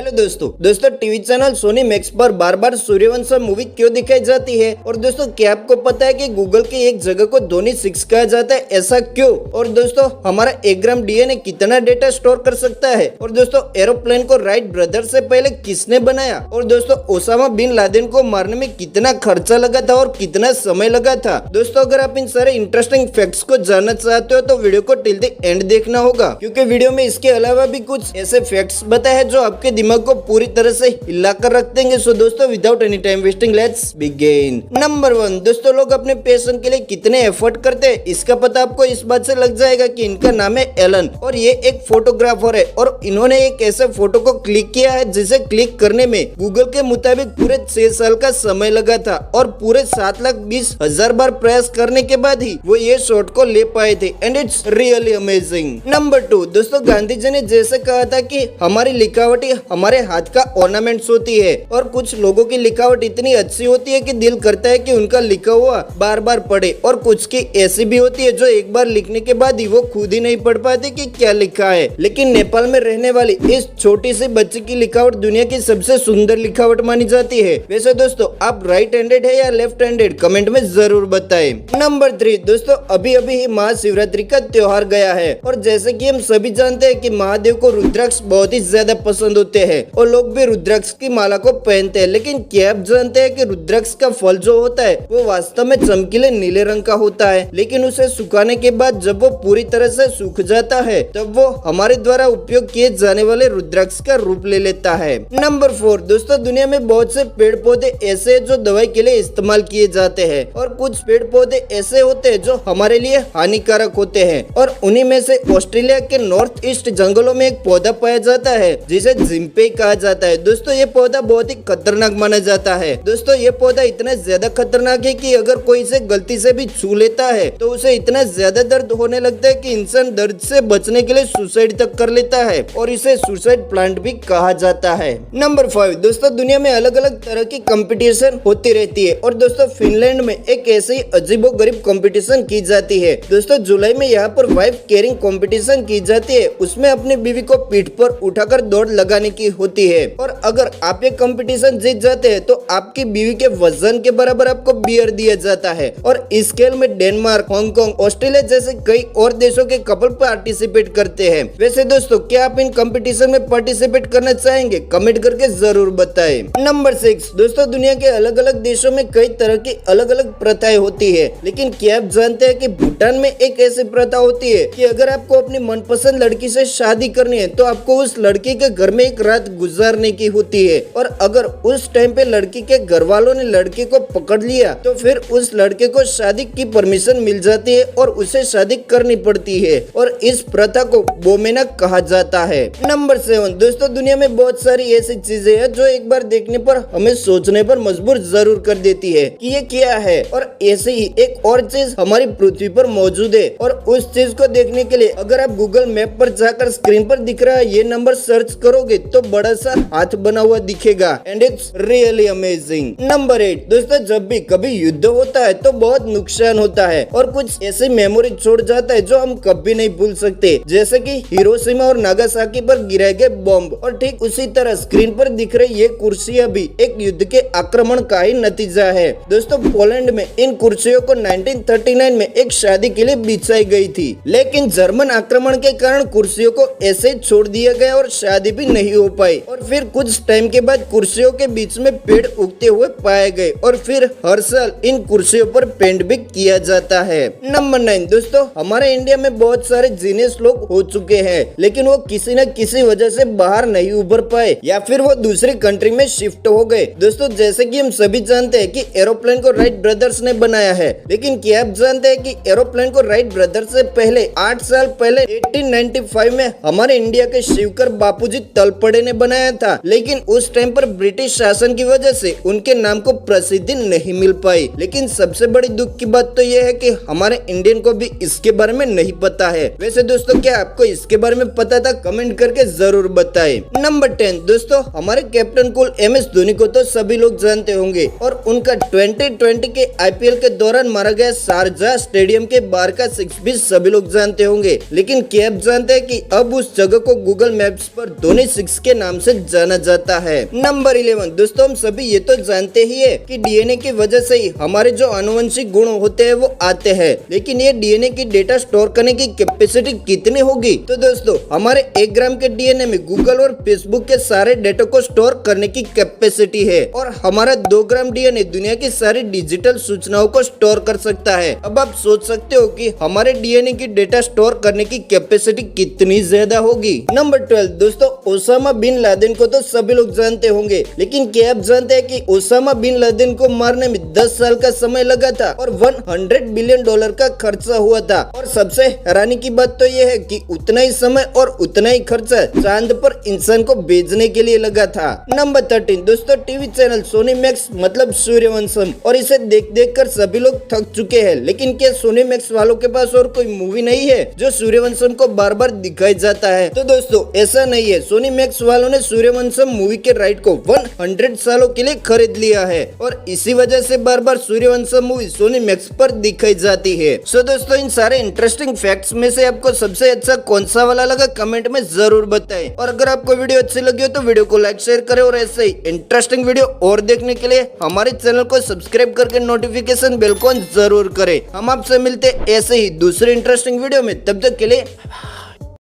Hello दोस्तों TV channel Sony Max पर बार बार Sooryavansham movie क्यों दिखाई जाती है। और दोस्तों क्या आपको पता है कि गूगल की एक जगह को धोनी 6 कहा जाता है, ऐसा क्यों। और दोस्तों हमारा 1 ग्राम डीएनए कितना डेटा स्टोर कर सकता है। और दोस्तों एरोप्लेन को राइट ब्रदर से पहले किसने बनाया। और दोस्तों ओसामा बिन लादेन को मारने में कितना खर्चा लगा था और कितना समय लगा था। दोस्तों अगर आप इन सारे इंटरेस्टिंग फैक्ट्स को जानना चाहते हो तो वीडियो को टिल द एंड देखना होगा, क्योंकि वीडियो में इसके अलावा भी कुछ ऐसे फैक्ट्स बताए हैं जो आपके दिमाग को पूरी तरह से हिला कर रख देंगे। सो दोस्तों without any time wasting let's begin. Number 1, दोस्तों लोग अपने पैशन के लिए कितने एफर्ट करते हैं इसका पता आपको इस बात से लग जाएगा कि इनका नाम है एलन और ये एक फोटोग्राफर है। और इन्होंने एक ऐसे फोटो को क्लिक किया है जिसे क्लिक करने में गूगल के मुताबिक पूरे 6 साल का समय लगा था और पूरे 7,20,000 बार प्रयास करने के बाद ही वो ये शॉट को ले पाए थे and it's really amazing. Number 2, दोस्तों गांधी जी ने जैसे कहा था कि हमारी लिखावट हमारे हाथ का ऑर्नामेंट्स होती है और कुछ लोगों की लिखावट इतनी अच्छी होती है कि दिल करता है कि उनका लिखा हुआ बार बार पढ़े, और कुछ की ऐसी भी होती है जो एक बार लिखने के बाद ही वो खुद ही नहीं पढ़ पाते कि क्या लिखा है। लेकिन नेपाल में रहने वाली इस छोटी सी बच्ची की लिखावट दुनिया की सबसे सुंदर लिखावट मानी जाती है। वैसे दोस्तों आप राइट हैंडेड है या लेफ्ट हैंडेड कमेंट में जरूर बताएं। नंबर 3, दोस्तों अभी अभी ही महाशिवरात्रि का त्योहार गया है और जैसे कि हम सभी जानते हैं कि महादेव को रुद्राक्ष बहुत ही ज्यादा पसंद होते हैं और लोग भी रुद्राक्ष की माला को पहनते हैं। लेकिन क्या आप जानते हैं कि रुद्राक्ष का फल जो होता है वो वास्तव में चमकीले नीले रंग का होता है, लेकिन उसे सुखाने के बाद जब वो पूरी तरह से सूख जाता है तब वो हमारे द्वारा उपयोग किए जाने वाले रुद्राक्ष का रूप ले लेता है। नंबर 4, दोस्तों दुनिया में बहुत से पेड़ पौधे ऐसे हैं जो दवाई के लिए इस्तेमाल किए जाते हैं और कुछ पेड़ पौधे ऐसे होते हैं जो हमारे लिए हानिकारक होते हैं। और उन्हीं में से ऑस्ट्रेलिया के नॉर्थ ईस्ट जंगलों में एक पौधा पाया जाता है जिसे जिम्पे कहा जाता है। दोस्तों ये पौधा बहुत ही खतरनाक माना जाता है। दोस्तों ये पौधा इतना ज्यादा खतरनाक है कि अगर कोई इसे गलती से भी छू लेता है तो उसे इतना ज्यादा दर्द होने लगता है कि इंसान दर्द से बचने के लिए सुसाइड तक कर लेता है और इसे सुसाइड प्लांट भी कहा जाता है। नंबर 5, दोस्तों दुनिया में अलग अलग तरह की कंपटीशन होती रहती है और दोस्तों फिनलैंड में एक ऐसे ही अजीबोगरीब कंपटीशन की जाती है। दोस्तों जुलाई में यहाँ पर वाइफ कैरिंग कंपटीशन की जाती है। उसमें अपनी बीवी को पीठ पर उठाकर दौड़ लगाने की होती है और अगर आप ये कंपटीशन जीत जाते हैं तो आपकी बीवी के वजन के बराबर आपको बियर दिया जाता है। और इस खेल में डेनमार्क, हांगकांग, ऑस्ट्रेलिया जैसे कई और देशों के कपल पार्टिसिपेट करते हैं। वैसे दोस्तों क्या आप इन कंपटीशन में पार्टिसिपेट करना चाहेंगे कमेंट करके जरूर बताएं। नंबर 6, दोस्तों दुनिया के अलग अलग देशों में कई तरह की अलग अलग प्रथाएं होती है, लेकिन क्या आप जानते हैं कि भूटान में एक ऐसी प्रथा होती है कि अगर आपको अपनी मनपसंद लड़की से शादी करनी है तो आपको उस लड़की के घर में एक रात गुजारने की होती है। और अगर उस टाइम पे लड़की के घर वालों ने लड़के को पकड़ लिया तो फिर उस लड़के को शादी की परमिशन मिल जाती है और उसे शादी करनी पड़ती है और इस प्रथा को बोमेना कहा जाता है। नंबर 7, दोस्तों दुनिया में बहुत सारी ऐसी चीजें हैं जो एक बार देखने पर हमें सोचने पर मजबूर जरूर कर देती है कि ये क्या है। और ऐसे ही एक और चीज हमारी पृथ्वी पर मौजूद है और उस चीज को देखने के लिए अगर आप गूगल मैप पर जाकर स्क्रीन पर दिख रहा है ये नंबर सर्च करोगे तो बड़ा सा हाथ बना हुआ दिखेगा and it's really amazing. Number 8, दोस्तों जब भी कभी युद्ध होता है तो बहुत नुकसान होता है और कुछ ऐसी मेमोरी छोड़ जाता है जो हम कभी नहीं भूल सकते, जैसे कि हिरोशिमा और नागासाकी पर गिराए गए बॉम्ब। और ठीक उसी तरह स्क्रीन पर दिख रही ये कुर्सियां भी एक युद्ध के आक्रमण का ही नतीजा है। दोस्तों पोलैंड में इन कुर्सियों को 1939 में एक शादी के लिए बिछाई गई थी, लेकिन जर्मन आक्रमण के कारण कुर्सियों को ऐसे छोड़ दिया गया और शादी भी नहीं हो पाई। और फिर कुछ टाइम के बाद कुर्सियों के बीच में पेड़ उगते हुए पाए गए और फिर हर साल इन कुर्सियों पर पेंट भी किया जाता है। नंबर 9, दोस्तों हमारे इंडिया में बहुत सारे जीनियस लोग हो चुके हैं लेकिन वो किसी न किसी वजह से बाहर नहीं उभर पाए या फिर वो दूसरी कंट्री में शिफ्ट हो गए। दोस्तों जैसे कि हम सभी जानते हैं कि एरोप्लेन को राइट ब्रदर्स ने बनाया है, लेकिन क्या आप जानते हैं कि एरोप्लेन को राइट ब्रदर्स से पहले 8 साल पहले 1895 में हमारे इंडिया के शिवकर बापूजी तलपड़े ने बनाया था, लेकिन उस टाइम पर ब्रिटिश शासन की वजह से उनके नाम को प्रसिद्धि नहीं मिल पाई। लेकिन सबसे बड़ी दुख की बात तो यह है कि हमारे इंडियन को भी इसके बारे में नहीं पता है। वैसे दोस्तों क्या आपको इसके बारे में पता था कमेंट करके जरूर बताएं। नंबर 10, दोस्तों हमारे कैप्टन कूल MS धोनी को तो सभी लोग जानते होंगे और उनका 2020 के IPL के दौरान मारा गया शारजाह स्टेडियम के बाहर का 6 भी सभी लोग जानते होंगे। लेकिन क्या आप जानते हैं कि अब उस जगह को गूगल मैप्स पर धोनी 6 के के नाम से जाना जाता है। नंबर 11 दोस्तों, हम सभी ये तो जानते ही है कि डीएनए की वजह से ही हमारे जो आनुवंशिक गुण होते हैं वो आते हैं, लेकिन ये डीएनए की डेटा स्टोर करने की कैपेसिटी कितनी होगी? तो दोस्तों, हमारे 1 ग्राम के डीएनए में गूगल और फेसबुक के सारे डेटा को स्टोर करने की कैपेसिटी है और हमारा 2 ग्राम डीएनए दुनिया की सारी डिजिटल सूचनाओं को स्टोर कर सकता है। अब आप सोच सकते हो कि हमारे डीएनए की डेटा स्टोर करने की कैपेसिटी कितनी ज्यादा होगी। नंबर 12 दोस्तों, ओसामा बिन लादेन को तो सभी लोग जानते होंगे, लेकिन क्या आप जानते हैं कि ओसामा बिन लादेन को मारने में 10 साल का समय लगा था और $100 बिलियन का खर्चा हुआ था। और सबसे हैरानी की बात तो यह है कि उतना ही समय और उतना ही खर्चा चांद पर इंसान को भेजने के लिए लगा था। नंबर 13 दोस्तों, टीवी चैनल सोनी मैक्स मतलब सूर्यवंशम, और इसे देख देख कर सभी लोग थक चुके हैं, लेकिन क्या सोनी मैक्स वालों के पास और कोई मूवी नहीं है जो सूर्यवंशम को बार बार दिखाया जाता है? तो दोस्तों, ऐसा नहीं है। सोनी मैक्स वालों ने सूर्यवंशम मूवी के राइट को 100 सालों के लिए खरीद लिया है और इसी वजह से बार बार सूर्यवंशम मूवी सोनी मैक्स पर दिखाई जाती है। सो दोस्तों, इन सारे इंटरेस्टिंग फैक्ट्स में से आपको सबसे अच्छा कौन सा वाला लगा कमेंट में जरूर बताएं। और अगर आपको वीडियो अच्छी लगी हो तो वीडियो को लाइक शेयर करें और ऐसे ही इंटरेस्टिंग वीडियो और देखने के लिए हमारे चैनल को सब्सक्राइब करके नोटिफिकेशन बेल को जरूर करें। हम आपसे मिलते ऐसे ही दूसरे इंटरेस्टिंग वीडियो में, तब तक के लिए